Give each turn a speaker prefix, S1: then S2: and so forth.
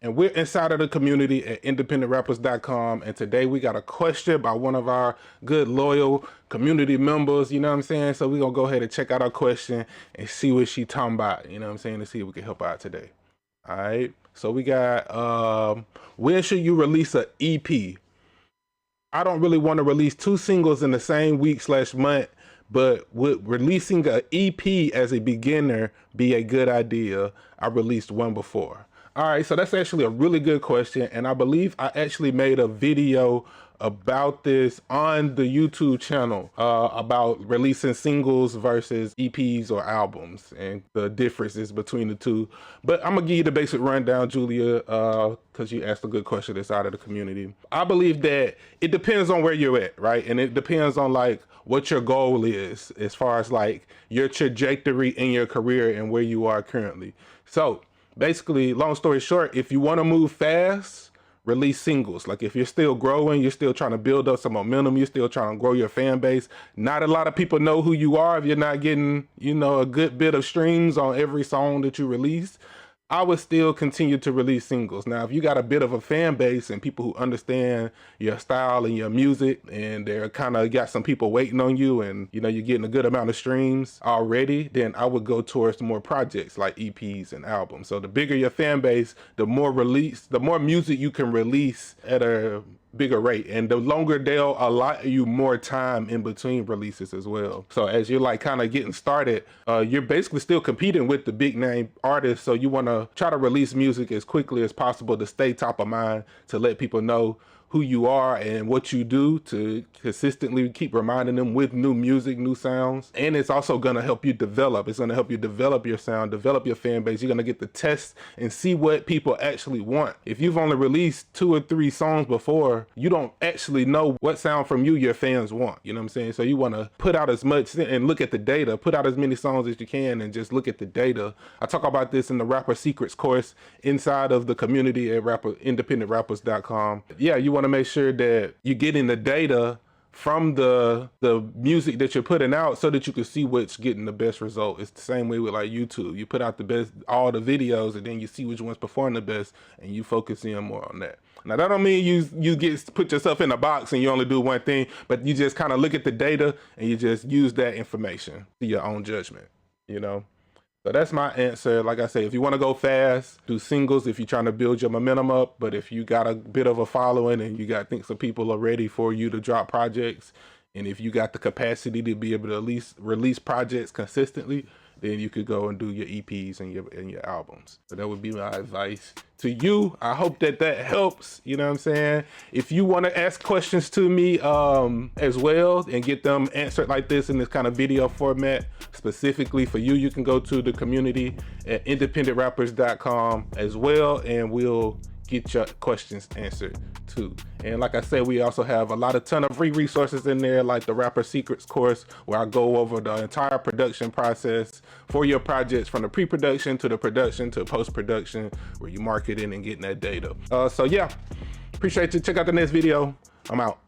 S1: and we're inside of the community at independentrappers.com. And today we got a question by one of our good loyal community members, you know what I'm saying? So we're gonna go ahead and check out our question and see what she talking about, you know what I'm saying, to see if we can help out today. All right, so we got when should you release an EP? I don't really want to release 2 singles in the same week / month, but would releasing an EP as a beginner be a good idea? I released one before. All right, so that's actually a really good question, and I believe I actually made a video about this on the YouTube channel about releasing singles versus EPs or albums and the differences between the two. But I'm gonna give you the basic rundown, Julia, because you asked a good question that's out of the community. I believe that it depends on where you're at, right? And it depends on like what your goal is as far as like your trajectory in your career and where you are currently. So basically, long story short, if you want to move fast, release singles. Like if you're still growing, you're still trying to build up some momentum, you're still trying to grow your fan base. Not a lot of people know who you are if you're not getting, you know, a good bit of streams on every song that you release. I would still continue to release singles. Now, if you got a bit of a fan base and people who understand your style and your music, and they're kind of got some people waiting on you, and you know you're getting a good amount of streams already, then I would go towards more projects like EPs and albums. So the bigger your fan base, the more music you can release at a bigger rate, and the longer they'll allow you more time in between releases as well. So as you're like kind of getting started, you're basically still competing with the big name artists, so you want to try to release music as quickly as possible to stay top of mind, to let people know who you are and what you do, to consistently keep reminding them with new music, new sounds. And it's also gonna help you develop. It's gonna help you develop your sound, develop your fan base. You're gonna get to test and see what people actually want. If you've only released 2 or 3 songs before, you don't actually know what sound from you your fans want, you know what I'm saying? So you wanna put out as much and look at the data, put out as many songs as you can and just look at the data. I talk about this in the Rapper Secrets course inside of the community at independentrappers.com. Yeah, you want to make sure that you're getting the data from the music that you're putting out so that you can see what's getting the best result. It's the same way with like YouTube. You put out the best, all the videos, and then you see which ones perform the best, and you focus in more on that. Now that don't mean you put yourself in a box and you only do one thing, but you just kind of look at the data and you just use that information to your own judgment, you know? So that's my answer. Like I say, if you want to go fast, do singles if you're trying to build your momentum up. But if you got a bit of a following and you got think some people are ready for you to drop projects, and if you got the capacity to be able to at least release projects consistently, then you could go and do your EPs and your albums. So that would be my advice to you. I hope that helps, you know what I'm saying? If you want to ask questions to me as well and get them answered like this in this kind of video format specifically for you, you can go to the community at independentrappers.com as well, and we'll get your questions answered too. And like I said, we also have a ton of free resources in there, like the Rapper Secrets course, where I go over the entire production process for your projects, from the pre-production to the production to post-production, where you marketing and getting that data. So yeah, appreciate you. Check out the next video. I'm out.